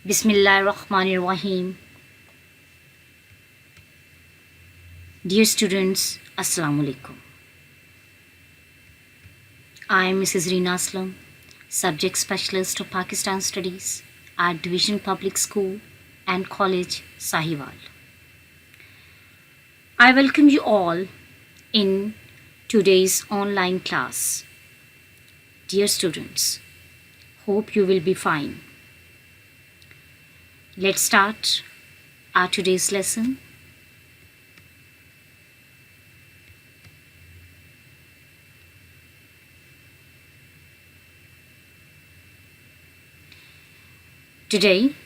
Bismillahirrahmanirrahim. Dear students, Assalamu alaikum. I am Mrs. Zarina Aslam, Subject Specialist of Pakistan Studies at Divisional Public School and College, Sahiwal. I welcome you all in today's online class. Dear students, hope you will be fine. Let's start our today's lesson. Today,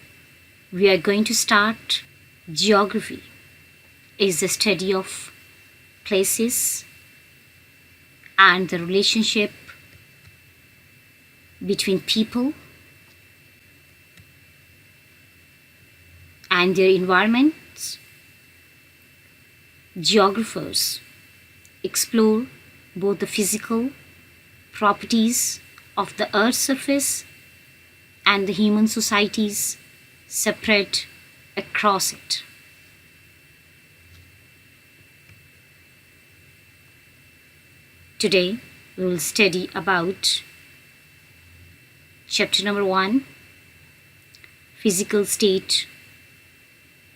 we are going to start geography. Is the study of places and the relationship between people and their environments. Geographers explore both the physical properties of the Earth's surface and the human societies spread across it. Today, we will study about chapter number 1, Physical State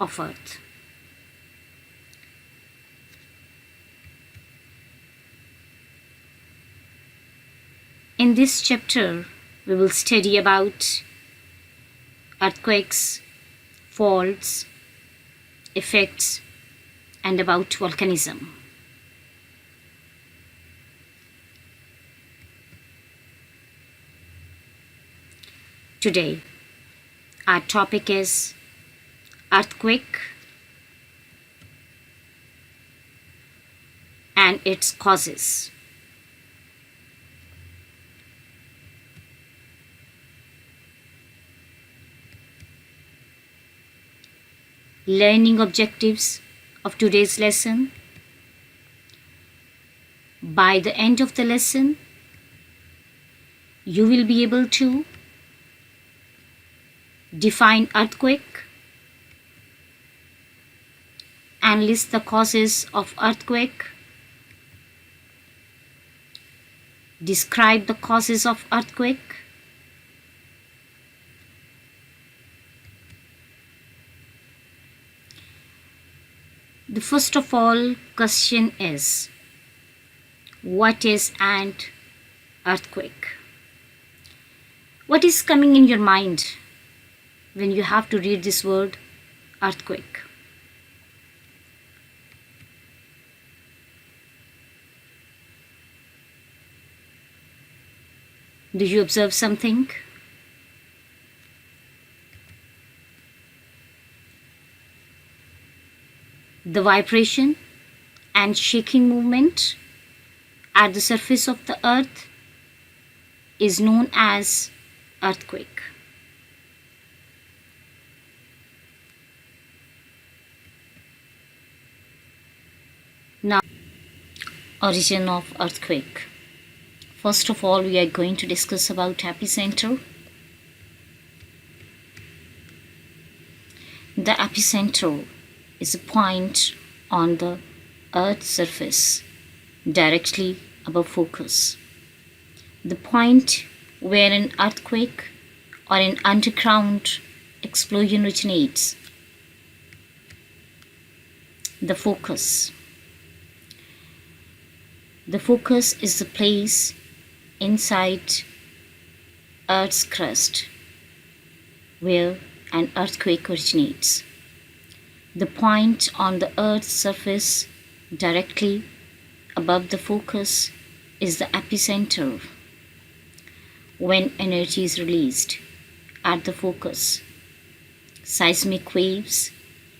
of Earth. In this chapter, we will study about earthquakes, faults, effects, and about volcanism. Today, our topic is earthquake and its causes. Learning objectives of today's lesson. By the end of the lesson, you will be able to define earthquake and list the causes of earthquake. Describe the causes of earthquake. The first of all question is, what is an earthquake? What is coming in your mind when you have to read this word earthquake? Do you observe something? The vibration and shaking movement at the surface of the earth is known as earthquake. Now, origin of earthquake. First of all, we are going to discuss about epicenter. The epicenter is a point on the Earth's surface directly above focus. The point where an earthquake or an underground explosion originates. The focus. The focus is the place inside Earth's crust where an earthquake originates. The point on the Earth's surface directly above the focus is the epicenter. When energy is released at the focus, seismic waves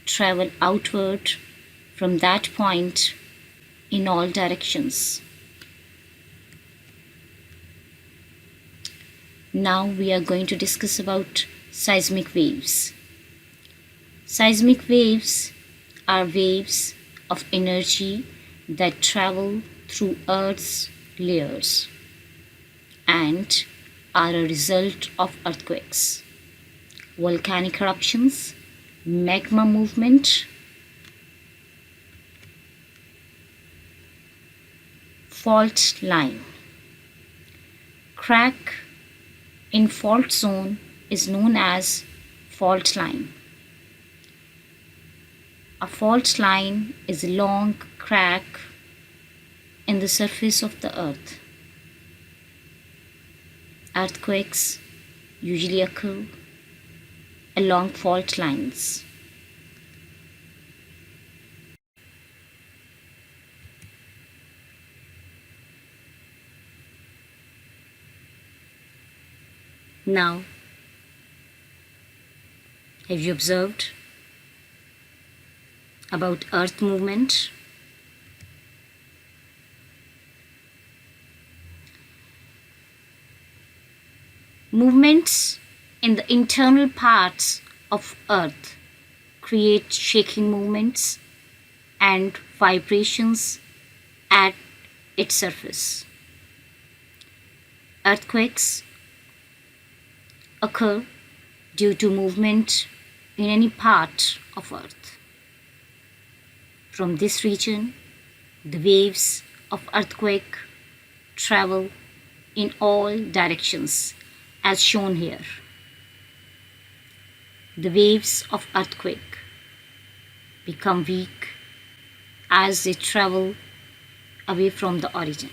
travel outward from that point in all directions. Now we are going to discuss about seismic waves. Seismic waves are waves of energy that travel through Earth's layers and are a result of earthquakes. volcanic eruptions, magma movement, fault line. Crack in fault zone is known as fault line. A fault line is a long crack in the surface of the earth. Earthquakes usually occur along fault lines. Now, have you observed about earth movement? Movements in the internal parts of earth create shaking movements and vibrations at its surface. Earthquakes occur due to movement in any part of earth. From this region, the waves of earthquake travel in all directions as shown here. The waves of earthquake become weak as they travel away from the origin.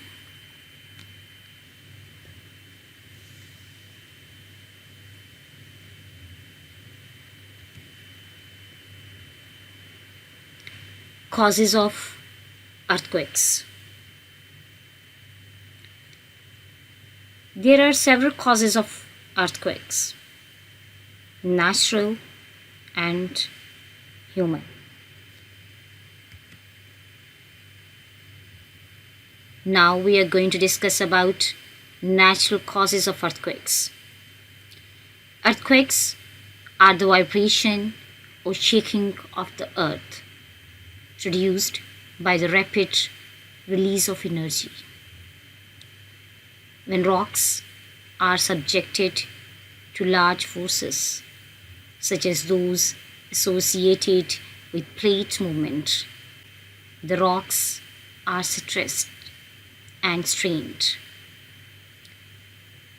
Causes of earthquakes. There are several causes of earthquakes, natural and human. Now we are going to discuss about natural causes of earthquakes. Earthquakes are the vibration or shaking of the earth produced by the rapid release of energy. When rocks are subjected to large forces, such as those associated with plate movement, the rocks are stressed and strained.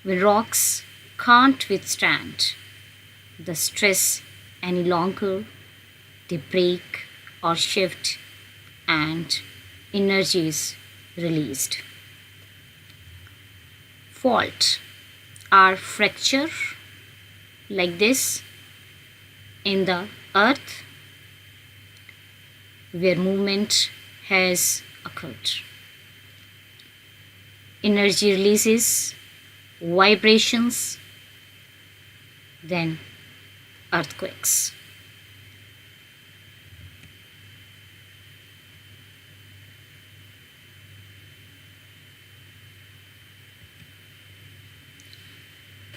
When rocks can't withstand the stress any longer, they break or shift and energy is released. Fault are fracture like this in the earth where movement has occurred. Energy releases, vibrations, then earthquakes.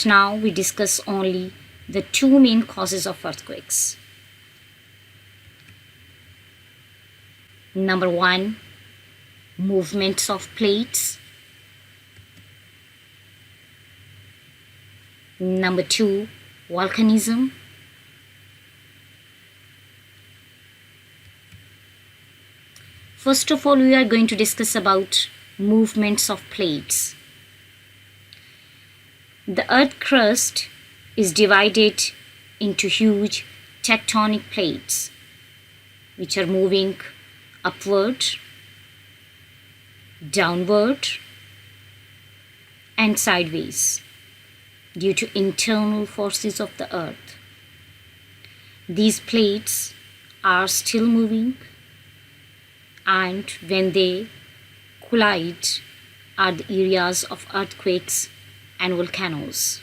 Now we discuss only the two main causes of earthquakes. Number one, movements of plates. Number two, volcanism. First of all, we are going to discuss about movements of plates. The earth crust is divided into huge tectonic plates which are moving upward, downward, and sideways due to internal forces of the earth. These plates are still moving, and when they collide are the areas of earthquakes and volcanoes.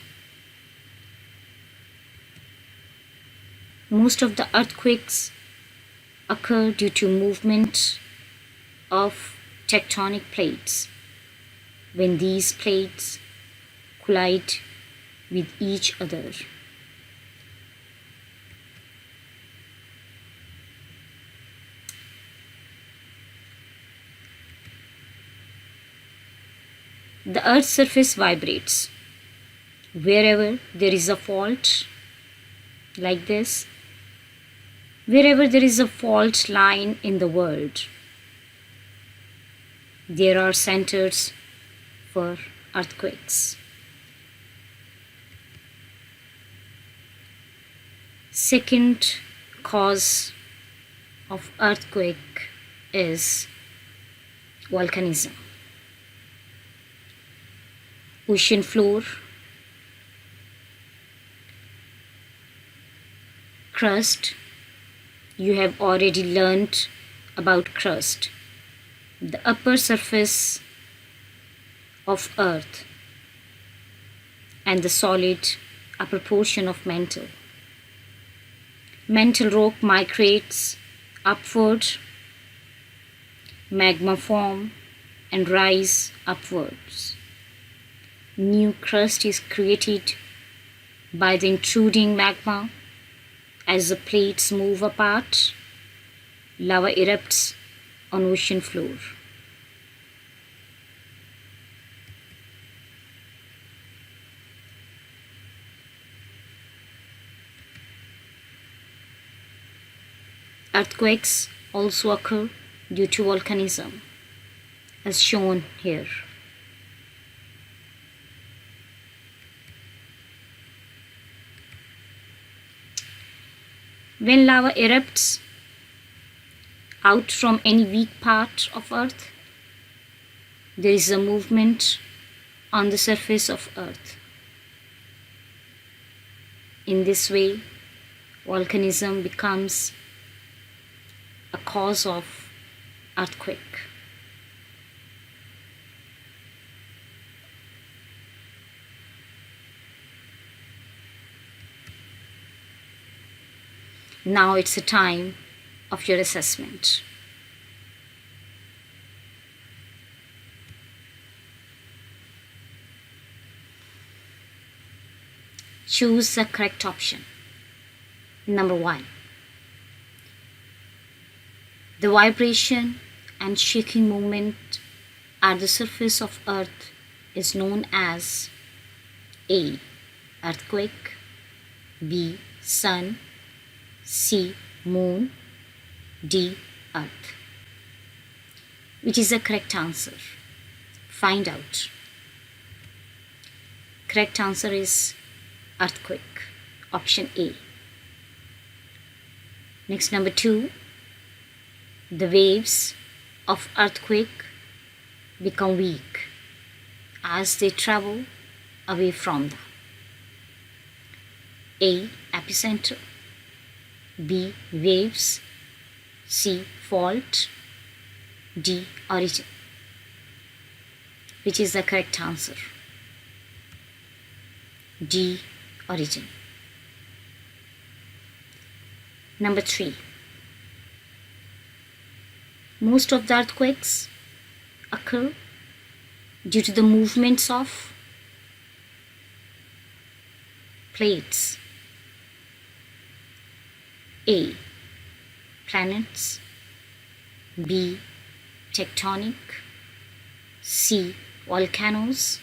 Most of the earthquakes occur due to movement of tectonic plates when these plates collide with each other. The earth's surface vibrates. Wherever there is a fault, like this. Wherever there is a fault line in the world, there are centers for earthquakes. Second cause of earthquake is volcanism. Ocean floor, crust. You have already learned about crust. The upper surface of earth and the solid upper portion of mantle. Mantle rock migrates upward, magma form and rise upwards. New crust is created by the intruding magma. As the plates move apart, lava erupts on ocean floor. Earthquakes also occur due to volcanism, as shown here. When lava erupts out from any weak part of earth, there is a movement on the surface of earth. In this way, volcanism becomes a cause of earthquake. Now it's the time of your assessment. Choose the correct option. Number 1. The vibration and shaking movement at the surface of earth is known as A. Earthquake, B. Sun, C. Moon, D. Earth. Which is the correct answer? Find out. Correct answer is earthquake, option A. Next, number 2. The waves of earthquake become weak as they travel away from the A. Epicenter, B. Waves, C. Fault, D. Origin. Which is the correct answer? D. Origin. Number 3. Most of the earthquakes occur due to the movements of plates. A. Planets, B. Tectonic, C. Volcanoes,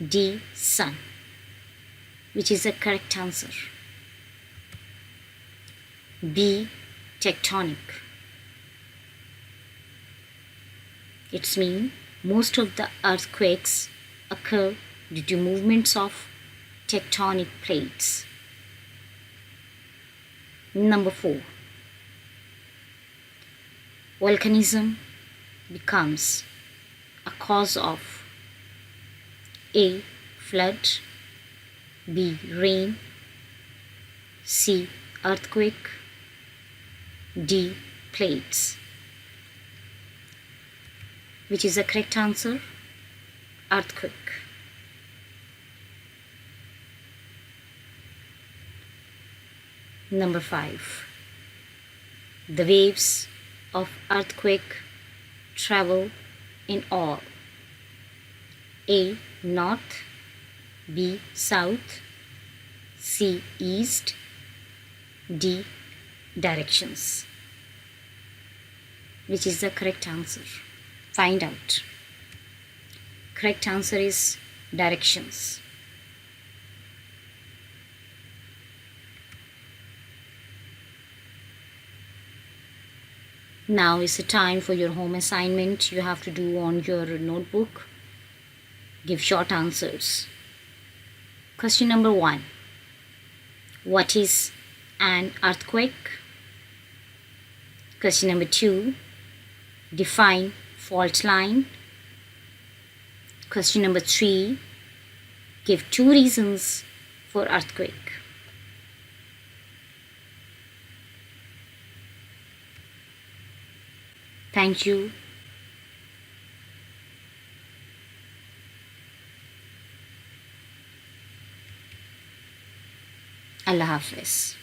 D. Sun. Which is the correct answer? B. Tectonic. It means most of the earthquakes occur due to movements of tectonic plates. Number 4. Volcanism becomes a cause of A. Flood, B. Rain, C. Earthquake, D. Plates. Which is the correct answer? Earthquake. Number 5. The waves of earthquake travel in all A. North, B. South, C. East, D. Directions. Which is the correct answer? Find out. Correct answer is directions. Now is the time for your home assignment you have to do on your notebook. Give short answers. Question number 1. What is an earthquake? Question number 2. Define fault line. Question number 3. Give 2 reasons for earthquake. Thank you. Allah Hafiz.